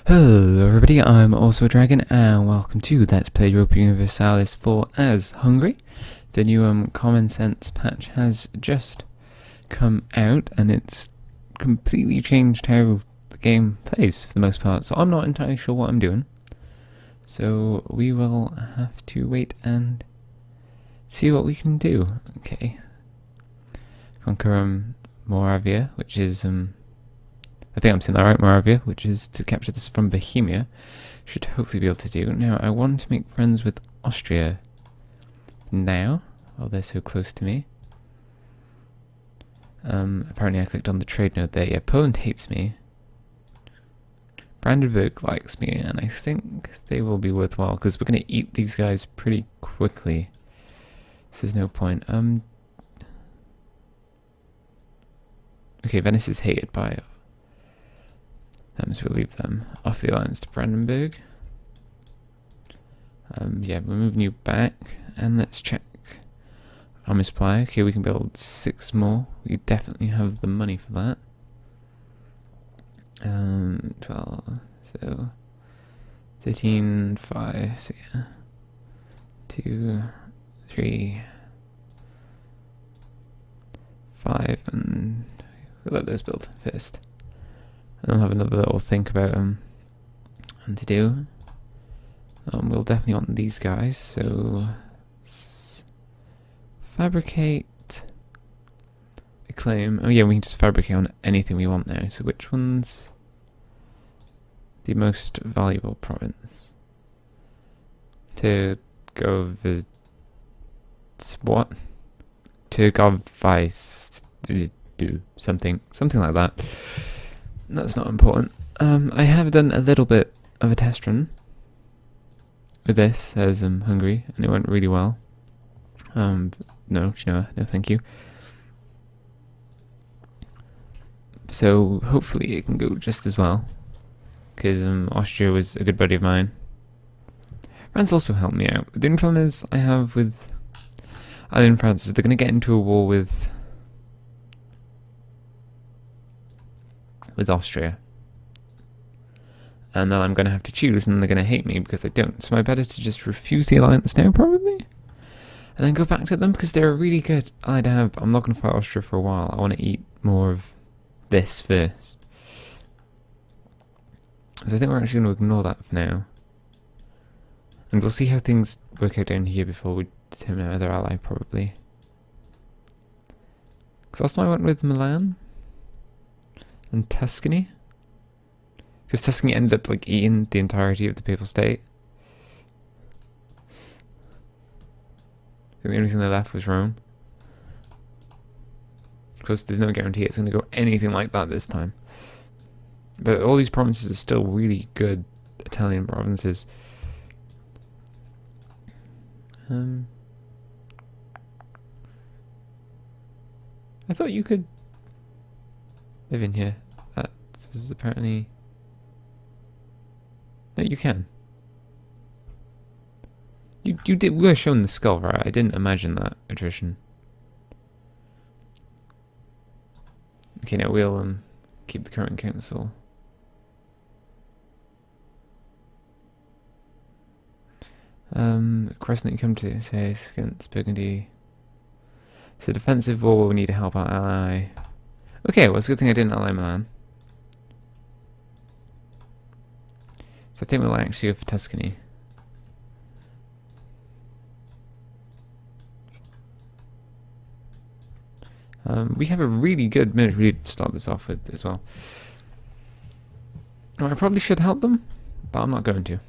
Hello everybody, I'm also a dragon and welcome to Let's Play Europa Universalis for as Hungary. The new Common Sense patch has just come out and it's completely changed how the game plays for the most part, so I'm not entirely sure what I'm doing. So we will have to wait and see what we can do. Okay. Conquer Moravia, which is I think I'm saying that right, Moravia, which is to capture this from Bohemia. Should hopefully be able to do. Now, I want to make friends with Austria now, while they're so close to me. Apparently I clicked on the trade node there. Yeah, Poland hates me. Brandenburg likes me, and I think they will be worthwhile, because we're going to eat these guys pretty quickly. So there's no point. Okay, Venice is hated by... That means we'll leave them off the alliance to Brandenburg. Yeah, we're moving you back, and let's check army supply. Okay, we can build 6 more. We definitely have the money for that. 12, so 13, 5, so yeah. 2, 3, 5, and we'll let those build first. I'll have another little think about and to do. We'll definitely want these guys, so fabricate, acclaim. Oh yeah, we can just fabricate on anything we want now. So which one's the most valuable province? To go with what? To go vice do something like that. That's not important. I have done a little bit of a test run with this as Hungary, and it went really well. No, thank you. So hopefully it can go just as well, because Austria was a good buddy of mine. France also helped me out. The only problem is I have with Island France is they're going to get into a war with Austria, and then I'm going to have to choose, and they're going to hate me because I don't. So I better to just refuse the alliance now, probably, and then go back to them because they're a really good ally to have. I'm not going to fight Austria for a while. I want to eat more of this first. So I think we're actually going to ignore that for now, and we'll see how things work out down here before we determine our other ally, probably. Because last time I went with Milan and Tuscany, because Tuscany ended up like eating the entirety of the Papal State. I think the only thing they left was Rome. Of course, there's no guarantee it's going to go anything like that this time. But all these provinces are still really good Italian provinces. I thought you could live in here. That was apparently... No, you can. You were shown the skull, right? I didn't imagine that attrition. Okay, now we'll keep the current council. Question that you come to says against Burgundy. So defensive war, we need to help our ally. Okay, well it's a good thing I didn't ally Milan. So I think we'll actually go for Tuscany. We have a really good military to start this off with as well. Now, I probably should help them, but I'm not going to.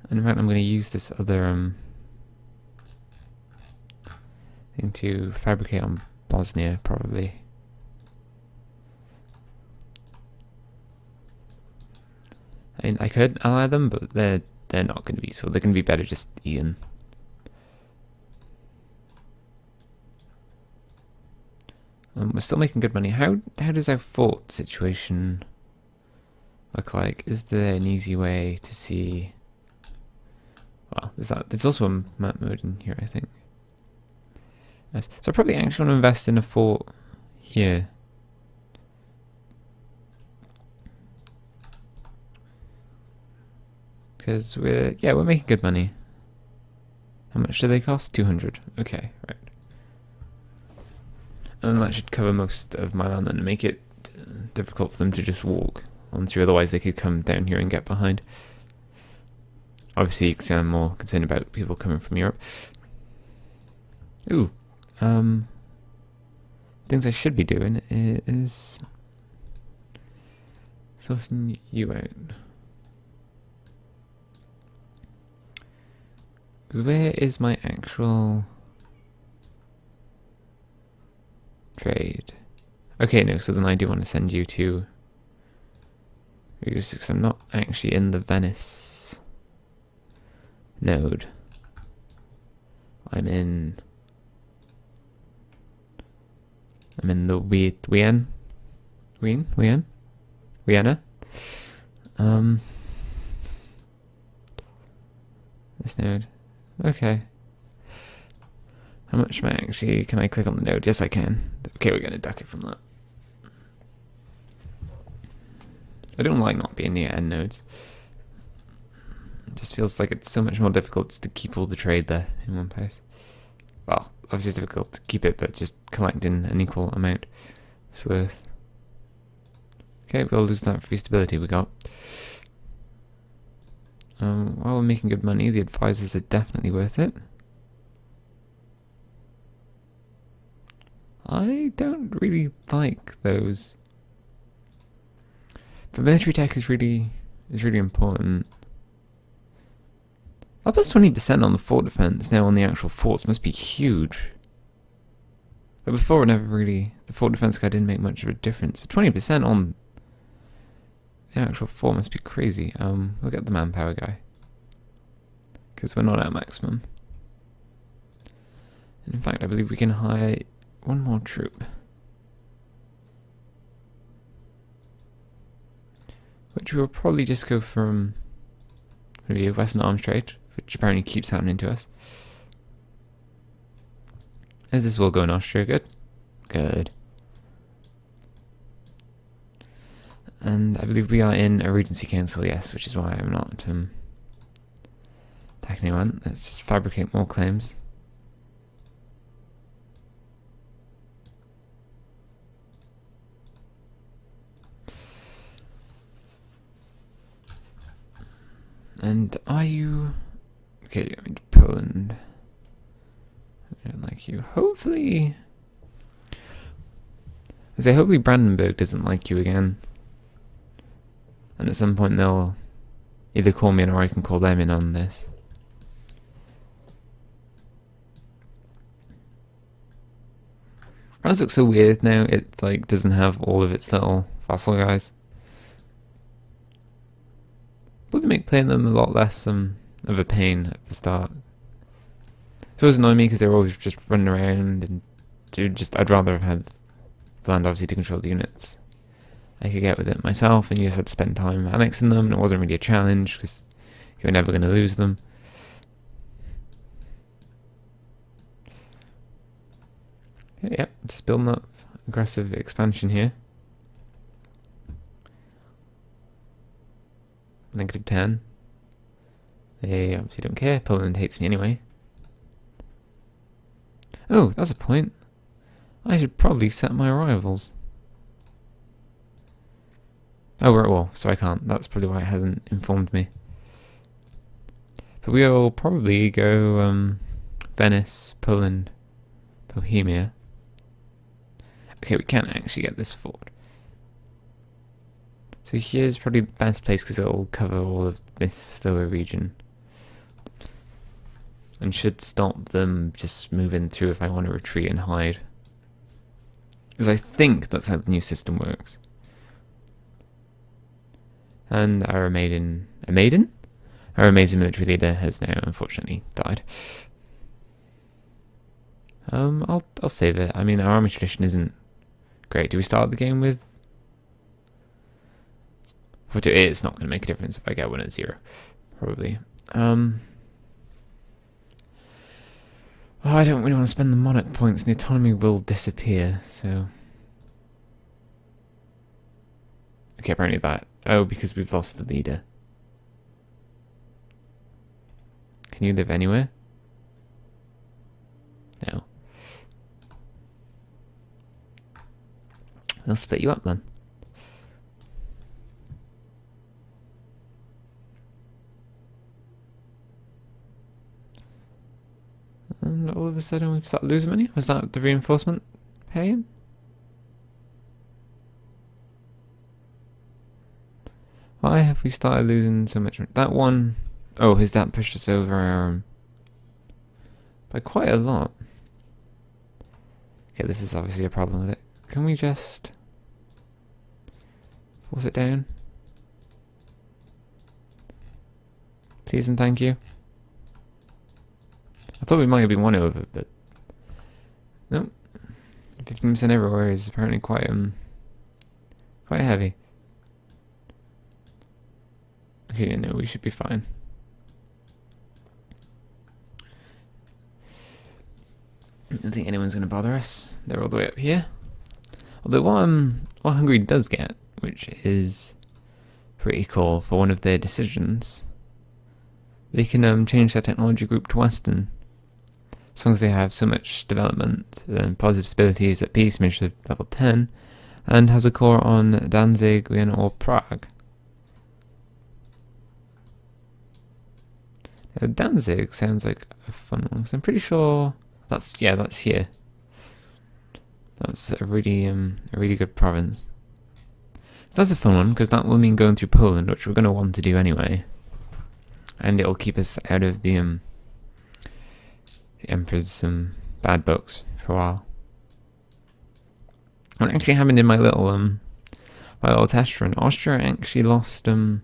And in fact, I'm going to use this other thing to fabricate on Bosnia, probably. I mean, I could ally them, but they're not going to be, so they're going to be better just eaten. We're still making good money. How does our fort situation look like? Is there an easy way to see? Well, there's also a map mode in here, I think. Yes. So I probably actually want to invest in a fort here. because we're making good money. How much do they cost? 200. Okay, right. And that should cover most of my land and make it difficult for them to just walk on through. Otherwise, they could come down here and get behind. Obviously, you can see I'm more concerned about people coming from Europe. Ooh, things I should be doing is sorting you out. Where is my actual trade? Okay, no, so then I do want to send you to because I'm not actually in the Venice node. I'm in the Vienna. This node. Okay. How much am I actually... Can I click on the node? Yes, I can. Okay, we're going to duck it from that. I don't like not being near end nodes. It just feels like it's so much more difficult just to keep all the trade there in one place. Well, obviously it's difficult to keep it, but just collecting an equal amount is worth. Okay, we'll lose that free stability we got. While we're making good money, the advisors are definitely worth it. I don't really like those. But military tech is really important. Up plus 20% on the fort defense now on the actual forts must be huge. But before, the fort defense guy didn't make much of a difference. But 20% on the actual fort must be crazy. We'll get the manpower guy. Because we're not at maximum. And in fact, I believe we can hire one more troop. Which will probably just go from the Western Arms Trade, which apparently keeps happening to us. As this will go in Austria, good? Good. And I believe we are in a Regency Council, yes, which is why I'm not attacking anyone. Let's just fabricate more claims. And are you... Okay, you're going to Poland. I don't like you. Hopefully... I say, hopefully Brandenburg doesn't like you again. And at some point they'll either call me in or I can call them in on this. France looks so weird now. It like doesn't have all of its little vassal guys. Would make playing them a lot less of a pain at the start. So it was annoying me because they were always just running around and I'd rather have had the land obviously to control the units. I could get with it myself and you just had to spend time annexing them and it wasn't really a challenge because you were never going to lose them. Okay, yep, just building up aggressive expansion here. -10. They obviously don't care. Poland hates me anyway. Oh, that's a point. I should probably set my arrivals. Oh, well, so I can't. That's probably why it hasn't informed me. But we'll probably go Venice, Poland, Bohemia. Okay, we can't actually get this fort. So here's probably the best place because it'll cover all of this lower region. And should stop them just moving through if I want to retreat and hide. Because I think that's how the new system works. And our amazing military leader has now unfortunately died. I'll save it. I mean, our army tradition isn't great. Do we start the game with? It's not going to make a difference if I get one at 0, probably. Oh, I don't really want to spend the monarch points. The autonomy will disappear. So, okay, apparently that. Oh, because we've lost the leader. Can you live anywhere? No. They'll split you up then. And all of a sudden we've started losing money? Was that the reinforcement paying? Why have we started losing so much money? That one... Oh, has that pushed us over our... by quite a lot. Okay, this is obviously a problem with it. Can we just... force it down? Please and thank you. I thought we might have been one over, but... Nope. 15% everywhere is apparently quite heavy. Okay, no, we should be fine. I don't think anyone's going to bother us. They're all the way up here. Although what Hungary does get, which is pretty cool for one of their decisions, they can change their technology group to Western. As long as they have so much development and positive stability is at peace, mission level 10, and has a core on Danzig, Vienna, or Prague. Now, Danzig sounds like a fun one, because I'm pretty sure that's here. That's a really good province. So that's a fun one, because that will mean going through Poland, which we're going to want to do anyway. And it'll keep us out of the Emperor's bad books for a while. What actually happened in my little test run, Austria actually lost the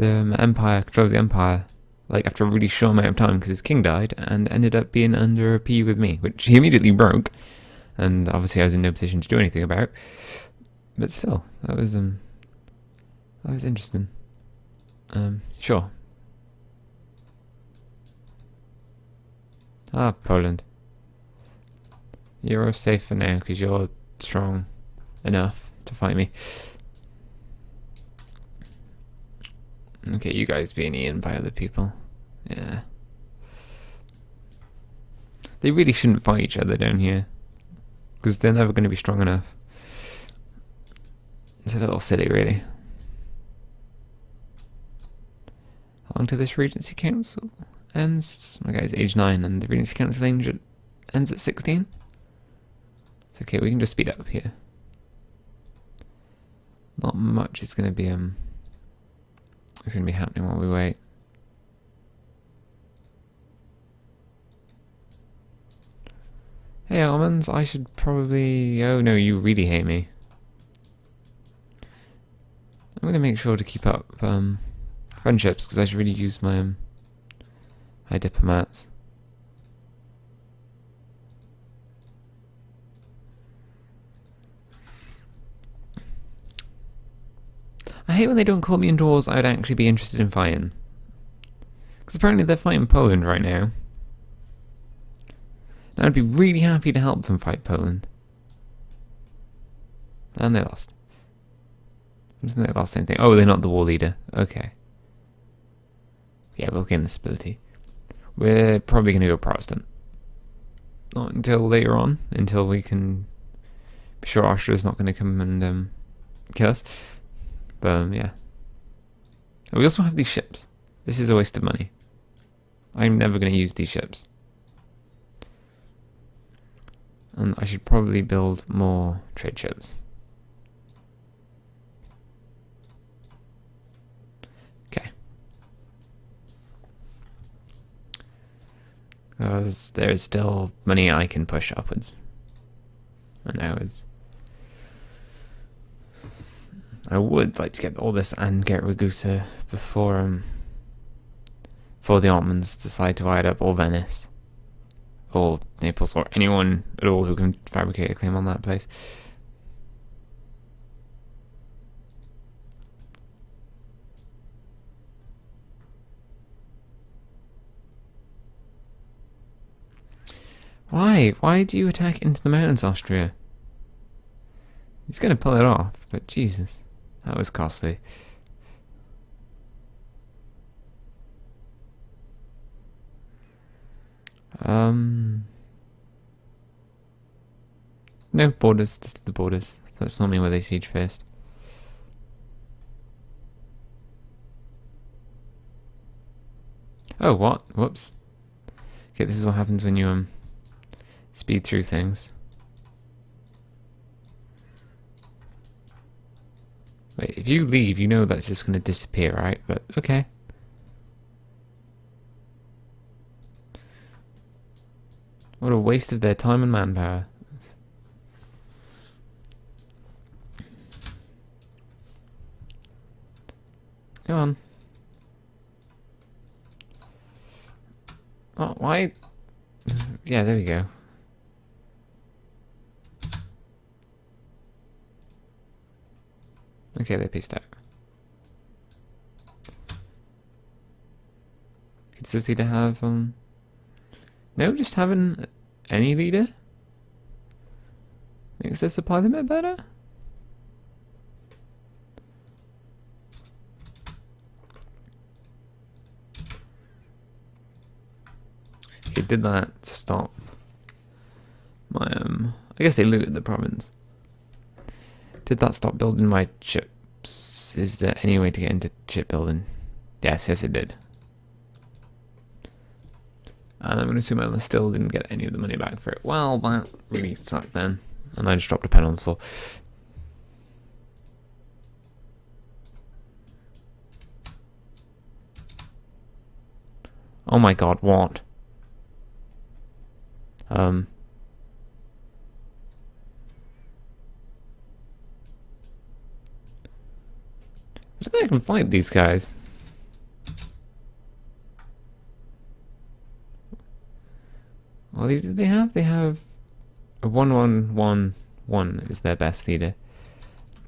empire, control of the empire, like after a really short amount of time because his king died, and ended up being under a P with me, which he immediately broke, and obviously I was in no position to do anything about. But still, that was interesting. Sure. Ah, Poland. You're safe for now because you're strong enough to fight me. Okay, you guys being eaten by other people. Yeah. They really shouldn't fight each other down here, because they're never going to be strong enough. It's a little silly, really. How long till this Regency Council ends? My guy's age 9, and the Regency Council ends at 16? It's okay, we can just speed up here. Not much is going to be happening while we wait. Hey almonds, I should probably... Oh no, you really hate me. I'm going to make sure to keep up friendships, because I should really use my high diplomats. I hate when they don't call me in wars I'd actually be interested in fighting. Because apparently they're fighting Poland right now. And I'd be really happy to help them fight Poland. And they lost. I don't think they lost anything. Oh, they're not the war leader. Okay. Yeah, we'll gain the stability. We're probably going to go Protestant. Not until later on, until we can be sure Austria's not going to come and kill us. But yeah. And we also have these ships. This is a waste of money. I'm never going to use these ships. And I should probably build more trade ships. Okay. Because there's still money I can push upwards. And now is... I would like to get all this and get Ragusa before the Ottomans decide to wide up, or Venice, or Naples, or anyone at all who can fabricate a claim on that place. Why? Why do you attack into the mountains, Austria? He's going to pull it off, but Jesus. That was costly. No, borders, just the borders. That's normally where they siege first. Oh, what? Whoops. Okay, this is what happens when you, speed through things. Wait, if you leave, you know that's just gonna disappear, right? But, okay. What a waste of their time and manpower. Go on. Oh, why? Yeah, there we go. Okay, they're pieced out. Does this leader have, no, just having any leader? Makes their supply limit better? Okay, did that to stop my, I guess they looted the province. Did that stop building my ships? Is there any way to get into shipbuilding? Yes, it did. And I'm going to assume I still didn't get any of the money back for it. Well, that really sucked then. And I just dropped a pen on the floor. Oh my god, what? I don't think I can fight these guys. Well, they have a 1-1-1-1 is their best leader.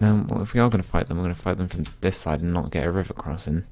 Well, if we are going to fight them, we're going to fight them from this side and not get a river crossing.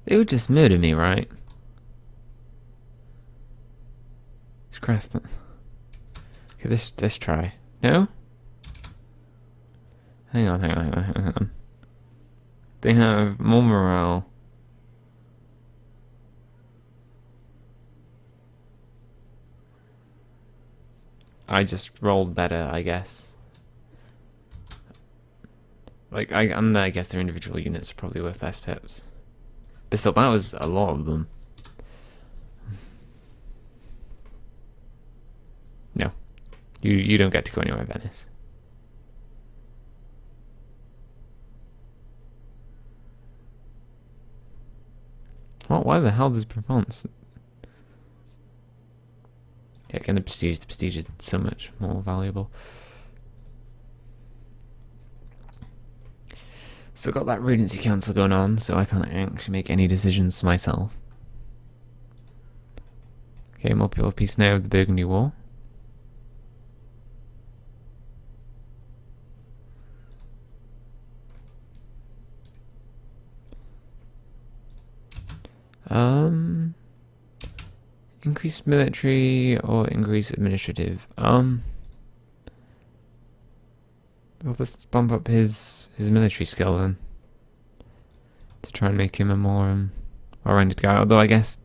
They would just murder me, right? Christ. Okay, let's try. No? Hang on. They have more morale. I just rolled better, I guess. Like, I guess their individual units are probably worth less pips. But still, that was a lot of them. No. You don't get to go anywhere, Venice. Well, why the hell does Provence? Yeah, getting the prestige is so much more valuable. Still got that Regency Council going on, so I can't actually make any decisions for myself. Okay, more people peace now of the Burgundy War. Increased military or increased administrative? Well, let's bump up his military skill then. To try and make him a more well-rounded guy. Although I guess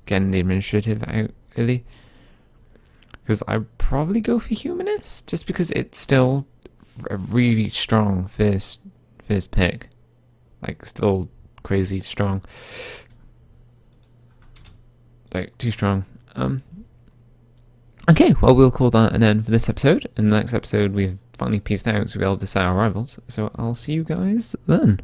getting the administrative out, really. Because I'd probably go for humanist, just because it's still a really strong first pick. Like, still crazy strong. Like, too strong. Okay, well, we'll call that an end for this episode. In the next episode, we've finally pieced out, so we'll decide our rivals. So I'll see you guys then.